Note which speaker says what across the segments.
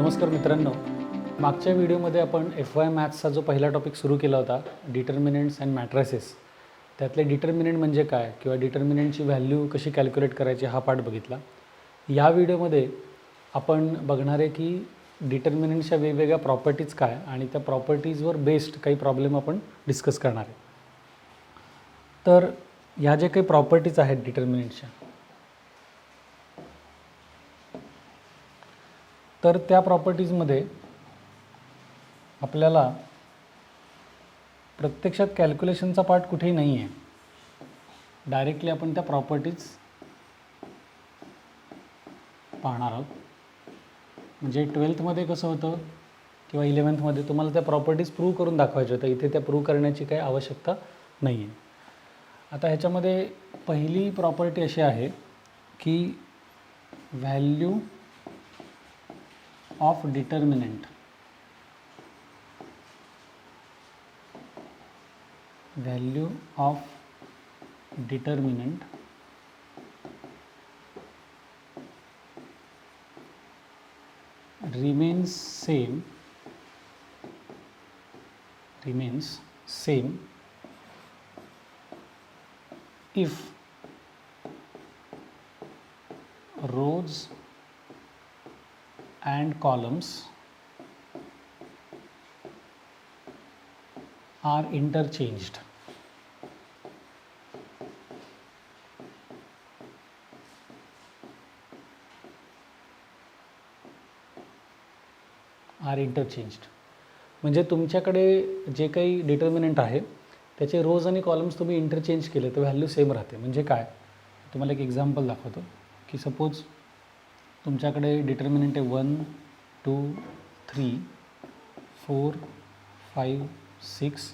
Speaker 1: नमस्कार मित्रांनो, मागच्या व्हिडिओमध्ये आपण FY मॅथ्सचा जो पहिला टॉपिक सुरू केला होता डिटर्मिनंट्स अँड मॅट्रायसेस, त्यातले डिटर्मिनंट म्हणजे काय किंवा डिटर्मिनंटची व्हॅल्यू कशी कॅल्क्युलेट करायची हा पार्ट बघितला. या व्हिडिओमध्ये आपण बघणार आहे की डिटर्मिनंटच्या वेगवेगळ्या प्रॉपर्टीज काय आणि त्या प्रॉपर्टीजवर बेस्ड काही प्रॉब्लेम आपण डिस्कस करणार आहे. तर ह्या जे काही प्रॉपर्टीज आहेत डिटर्मिनंटच्या, तर त्या प्रॉपर्टीजमध्ये आपल्याला प्रत्यक्षात कॅल्क्युलेशनचा पार्ट कुठेही नाही आहे. डायरेक्टली आपण त्या प्रॉपर्टीज पाहणार आहोत. म्हणजे 12थमध्ये कसं होतं किंवा 11थमध्ये तुम्हाला त्या प्रॉपर्टीज प्रूव्ह करून दाखवायच्या होत्या. इथे त्या प्रूव्ह करण्याची काही आवश्यकता नाही आहे. आता ह्याच्यामध्ये पहिली प्रॉपर्टी अशी आहे की value of determinant remains same if rows and columns are interchanged. म्हणजे तुमच्याकडे जे काही डिटर्मिनंट आहे त्याचे रोज आणि कॉलम्स तुम्ही इंटरचेंज केले तर व्हॅल्यू सेम राहते. म्हणजे काय, तुम्हाला एक एक्झाम्पल दाखवतो की सपोज तुमच्याकडे डिटर्मिनंट आहे 1 2 3 4 5 6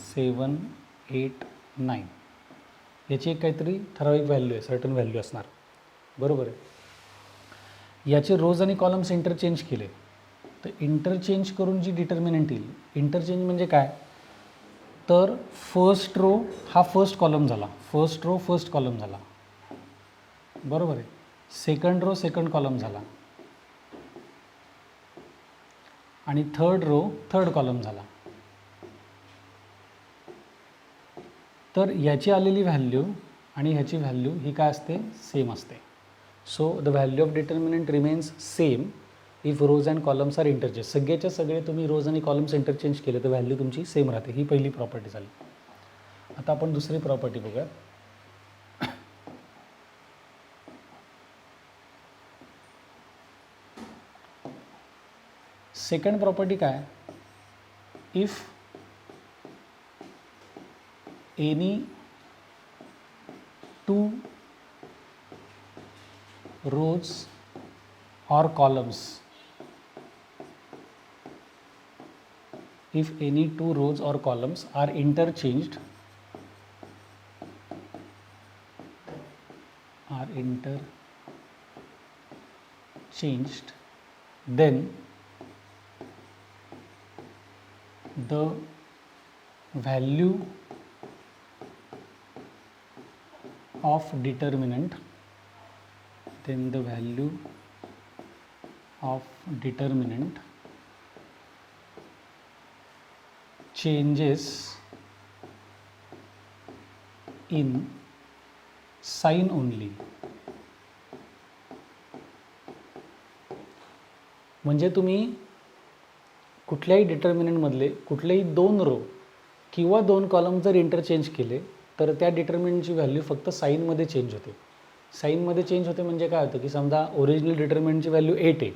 Speaker 1: 7 8 9. याची एक काहीतरी ठराविक व्हॅल्यू आहे, सर्टन व्हॅल्यू असणार, बरोबर आहे. याचे रोज आणि कॉलम्स इंटरचेंज केले तर इंटरचेंज करून जी डिटर्मिनंट येईल, इंटरचेंज म्हणजे काय, तर फर्स्ट रो हा फर्स्ट कॉलम झाला, फर्स्ट रो फर्स्ट कॉलम झाला, बरोबर आहे. सेकंड रो सेकंड कॉलम झाला आणि थर्ड रो थर्ड कॉलम झाला. तर याची आलेली व्हॅल्यू आणि ह्याची व्हॅल्यू ही काय असते, सेम असते. So the value of determinant remains same if rows and columns are interchange. सगळेच्या सगळे तुम्ही रोज आणि कॉलम्स इंटरचेंज केले तर व्हॅल्यू तुमची सेम राहते. ही पहिली प्रॉपर्टी झाली. आता आपण दुसरी प्रॉपर्टी बघूया. सेकंड प्रॉपर्टी काय, if any two rows or columns, if any two rows or columns are interchanged, then the value of determinant changes in sign only. म्हणजे तुम्ही कुठल्याही डिटर्मिनंटमधले कुठलेही दोन रो किंवा दोन कॉलम जर इंटरचेंज केले तर त्या डिटर्मिनंटची व्हॅल्यू फक्त साईनमध्ये चेंज होते. साईनमध्ये चेंज होते म्हणजे काय होतं की समजा ओरिजिनल डिटर्मिनंटची व्हॅल्यू 8 आहे,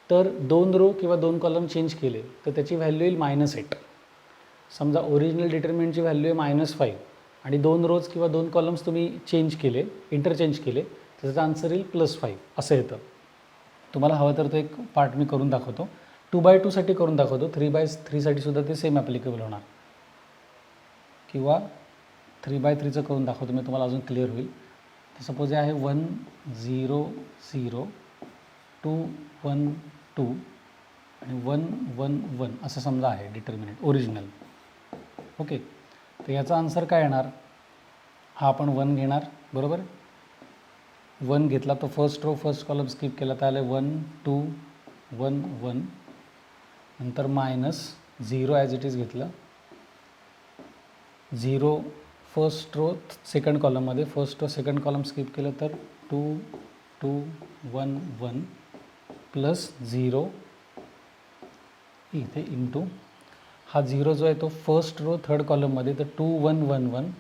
Speaker 1: तर दोन रो किंवा दोन कॉलम चेंज केले तर त्याची व्हॅल्यू येईल -8. समजा ओरिजिनल डिटर्मिनंटची व्हॅल्यू आहे -5 आणि दोन रोज किंवा दोन कॉलम्स तुम्ही चेंज केले, इंटरचेंज केले, तर त्याचा आन्सर येईल +5 असं येतं. तुम्हाला हवं तर तो एक पार्ट मी करून दाखवतो. 2/2 साठी करून दाखवतो. 3/3 साठी सुद्धा ते सेम ॲप्लिकेबल होणार, किंवा 3/3चं करून दाखवतो मी, तुम्हाला अजून क्लिअर होईल. तर सपोज आहे 1 0 0 2 1 2 आणि 1 1 1 असं समजा आहे डिटर्मिनंट ओरिजिनल. ओके, तर याचा आन्सर काय येणार, हा आपण 1 घेणार, बरोबर. 1 घेतला तर first row first column skip केला तर आले 1 2 1 1, नंतर मायनस 0 ॲज इट इज घेतलं, 0 फर्स्ट रो सेकंड कॉलममध्ये, first row second column skip केलं तर 2 2 1 1 प्लस 0 इथे इंटू हा 0 जो आहे तो फर्स्ट रो थर्ड कॉलममध्ये, तर 2 1 1 1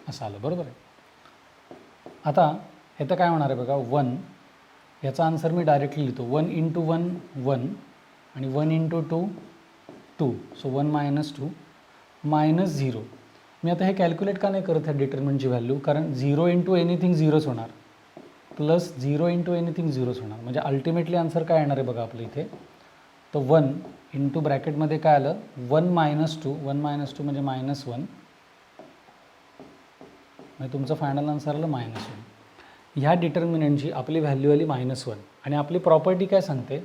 Speaker 1: असं आलं, बरोबर आहे. आता हे तर काय होणार आहे बघा, 1, याचा आन्सर मी डायरेक्टली लिहितो, 1 इंटू 1 1 आणि 1 इंटू 2 2, सो 1 मायनस 2 मायनस 0. मी आता हे कॅल्क्युलेट का नाही करत ह्या डिटर्मिनंटची व्हॅल्यू, कारण 0 इंटू एनिथिंग 0च होणार, प्लस 0 इंटू एनिथिंग 0च होणार, म्हणजे अल्टिमेटली आन्सर काय येणार आहे बघा आपलं इथे, तर 1 इंटू ब्रॅकेटमध्ये काय आलं, 1 मायनस 2, 1 मायनस 2 म्हणजे मायनस 1, म्हणजे तुमचं फायनल आन्सर आलं -1. ह्या डिटर्मिनंटची आपली व्हॅल्यू आली -1. आणि आपली प्रॉपर्टी काय सांगते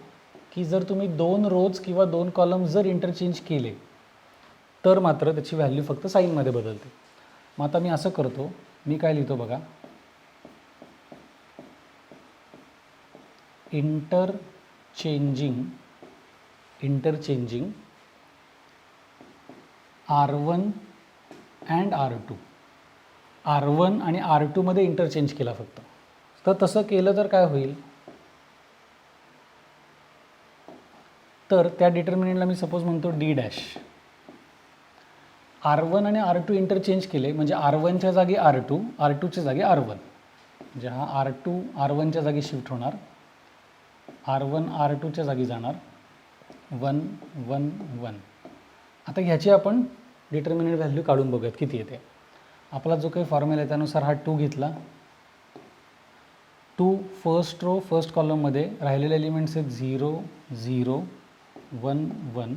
Speaker 1: की जर तुम्ही 2 रोज किंवा 2 कॉलम जर इंटरचेंज केले तर मात्र त्याची व्हॅल्यू फक्त साईनमध्ये बदलते. मग आता मी असं करतो, मी काय लिहितो बघा, interchanging R1 and R2, R1 आणि R2 मध्ये इंटरचेंज केला फक्त. तर तसं केलं तर काय होईल, तर त्या डिटर्मिनंटला मी सपोज म्हणतो D डॅश. R1 आणि R2 इंटरचेंज केले म्हणजे R1च्या जागी R2, R2च्या जागी R1, म्हणजे हा R2 R1च्या जागी शिफ्ट होणार, R1 R2च्या जागी जाणार, 1 1 1. आता ह्याची आपण डिटर्मिनंट व्हॅल्यू काढून बघूयात किती येते. आपला जो काही फॉर्म्युला आहे त्यानुसार हा 2 घेतला, 2 फर्स्ट रो फर्स्ट कॉलममध्ये राहिलेले एलिमेंट्स आहेत 0 0 1 1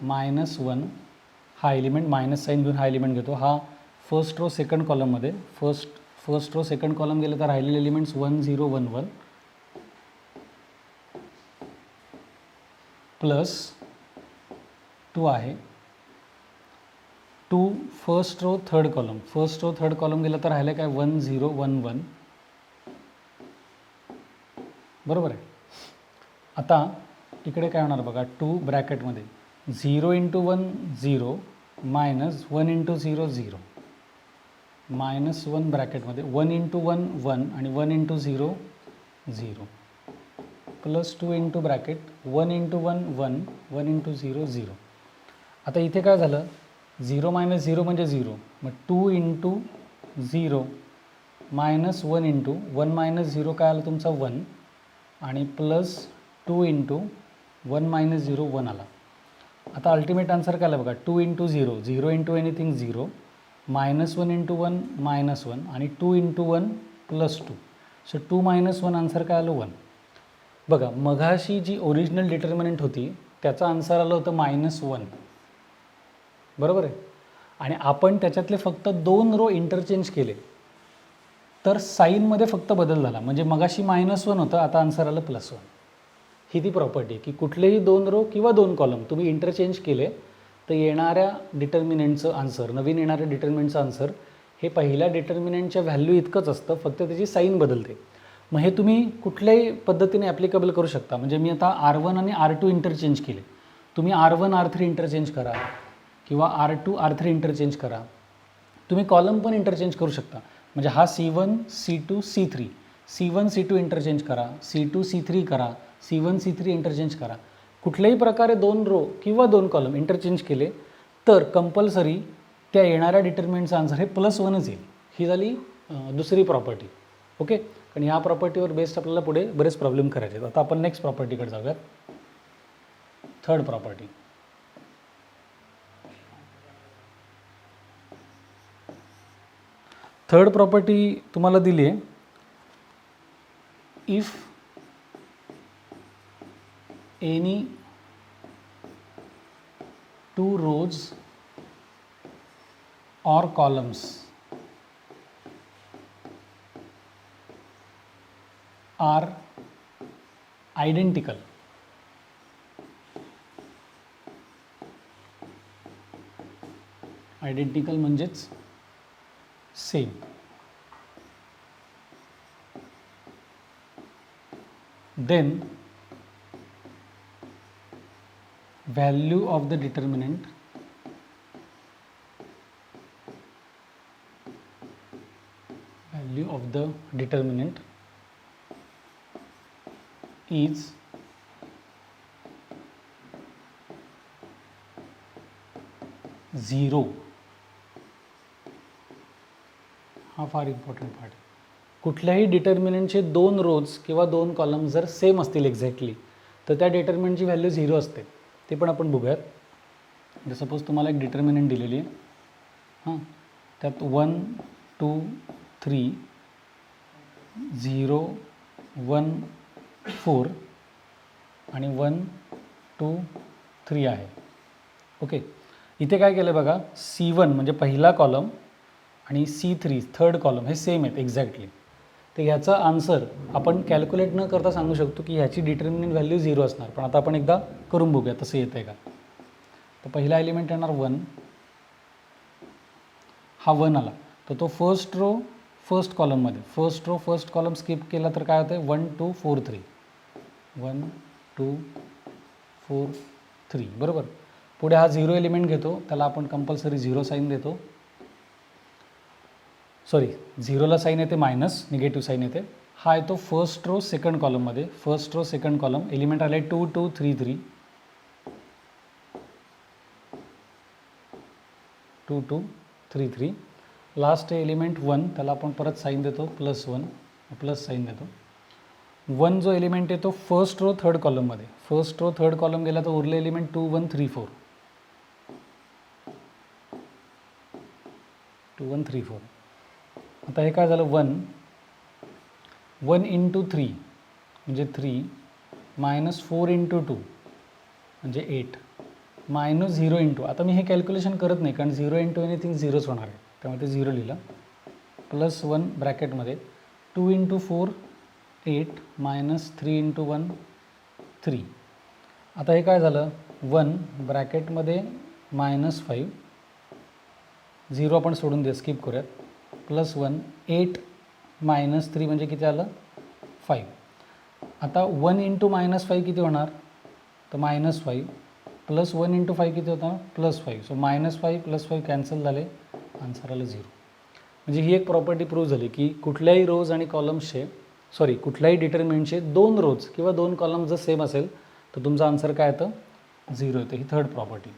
Speaker 1: मायनस 1, हा एलिमेंट मायनस साईन घेऊन हा एलिमेंट घेतो, हा फर्स्ट रो सेकंड कॉलममध्ये, फर्स्ट रो सेकंड कॉलम गेलं तर राहिलेले एलिमेंट्स 1 0 1 1 प्लस 2 आहे 2 फर्स्ट रो थर्ड कॉलम गेलं तर राहिलं काय 1 0 1 1, बरोबर आहे. आता इकडे काय होणार बघा, 2 ब्रॅकेटमध्ये 0 into 1 0 minus 1 into 0 0 minus 1 ब्रॅकेटमध्ये 1 into 1 1 आणि 1 into 0 0 plus 2 into bracket 1 into 1 1 1 into 0 0. आता इथे काय झालं, 0 मायनस 0 म्हणजे 0, मग 2 इंटू 0 मायनस 1 इंटू 1 मायनस 0 काय आलं तुमचा 1 आणि प्लस 2 इंटू 1 मायनस 0 1 आला. आता अल्टिमेट आन्सर काय आलं बघा, 2 into 0 0 into anything 0 minus 1 into 1 minus 1 आणि 2 into 1 plus 2, so 2 minus 1 answer काय आलं 1. बघा मघाशी जी ओरिजिनल डिटर्मिनंट होती त्याचा आन्सर आलं होतं -1, बरोबर आहे. आणि आपण त्याच्यातले फक्त 2 रो इंटरचेंज केले तर साईनमध्ये फक्त बदल झाला, म्हणजे मगाशी -1 होतं, आता आन्सर आलं +1. ही ती प्रॉपर्टी की कुठलेही 2 रो किंवा 2 कॉलम तुम्ही इंटरचेंज केले तर येणाऱ्या डिटर्मिनंटचं आन्सर, नवीन येणाऱ्या डिटर्मिनंटचं आन्सर हे पहिल्या डिटर्मिनंटच्या व्हॅल्यू इतकंच असतं, फक्त त्याची साईन बदलते. मग हे तुम्ही कुठल्याही पद्धतीने ॲप्लिकेबल करू शकता. म्हणजे मी आता R1 आणि R2 इंटरचेंज केले, तुम्ही R1 R3 इंटरचेंज करा किंवा R2 R3 इंटरचेंज करा. तुम्ही कॉलम पण इंटरचेंज करू शकता, म्हणजे हा C1 C2 C3, C1 C2 interchange करा, C2 C3 करा, C1 C3 इंटरचेंज करा. कुठल्याही प्रकारे 2 रो किंवा 2 कॉलम इंटरचेंज केले तर कंपल्सरी त्या येणाऱ्या डिटर्मिनंटचं आन्सर हे +1च येईल. ही झाली दुसरी प्रॉपर्टी. ओके, कारण ह्या प्रॉपर्टीवर बेस्ड आपल्याला पुढे बरेच प्रॉब्लेम करायचे आहेत. आता आपण नेक्स्ट प्रॉपर्टीकडे जाऊयात, थर्ड प्रॉपर्टी. थर्ड प्रॉपर्टी तुम्हाला दिली आहे, if any 2 rows or columns are identical, identical म्हणजेच same, then value of the determinant is 0. हा फार इम्पॉर्टंट पार्ट आहे. कुठल्याही डिटर्मिनंटचे 2 रोज किंवा 2 कॉलम जर सेम असतील एक्झॅक्टली तर त्या डिटर्मिनंटची व्हॅल्यू 0 असते. ते पण आपण बघूयात. जर सपोज तुम्हाला एक डिटर्मिनंट दिलेली आहे, हां, त्यात 1 2 3 0 1 4 आणि 1 2 3 आहे. ओके, इथे काय केलं बघा, C1 म्हणजे पहिला कॉलम आणि C3 थर्ड कॉलम हे सेम आहेत एक्झॅक्टली. तर ह्याचा आन्सर आपण कॅल्क्युलेट न करता सांगू शकतो की ह्याची डिटर्मिनंट व्हॅल्यू 0 असणार. पण आता आपण एकदा करून बघूया तसं येतं आहे का. तर पहिला एलिमेंट येणार 1, हा 1 आला तर तो फर्स्ट रो फर्स्ट कॉलममध्ये, first row first column skip केला तर काय होतं, 1 2 4 3 1 2 4 3 बरोबर. पुढे हा 0 एलिमेंट घेतो, त्याला आपण कंपल्सरी 0 साईन देतो. सॉरी, 0ला साईन येते मायनस, निगेटिव्ह साईन येते. हा येतो फर्स्ट रो सेकंड कॉलममध्ये, first row second column element आले 2 2 3 3 2 2 3 3. लास्ट एलिमेंट 1, त्याला आपण परत साईन देतो +1, प्लस साईन देतो. 1 जो एलिमेंट आहे तो फर्स्ट रो थर्ड कॉलममध्ये, फर्स्ट रो थर्ड कॉलम गेला तर उरले एलिमेंट 2 1 3 4 2 1 3 4. आता हे काय झालं, 1 इंटू 3 म्हणजे 3 -4 इंटू 2 म्हणजे 8 -0 इंटू, आता मी हे कॅल्क्युलेशन करत नाही कारण 0 इंटू एनिथिंग 0च होणार आहे, त्यामुळे ते 0 लिहिलं. +1 ब्रॅकेटमध्ये 2 इंटू 4 8 -3 इंटू 1 3. आता हे काय झालं, 1 ब्रॅकेटमध्ये -5, 0 आपण सोडून दे, स्किप करूयात. +1 8 -3 म्हणजे किती आलं, 5. आता 1 इंटू -5 किती होणार, तर -5 प्लस 1 इंटू 5 किती होता, +5. सो -5 +5 कॅन्सल झाले, आन्सर आलं 0. म्हणजे ही एक प्रॉपर्टी प्रूव्ह झाली की कुठल्याही रोज आणि कॉलम्सचे, सॉरी कुठल्याही डिटर्मिनंटचे 2 रोज किंवा 2 कॉलम जर सेम असेल तर तुमचा आन्सर काय येतं, 0 येतं. ही थर्ड प्रॉपर्टी.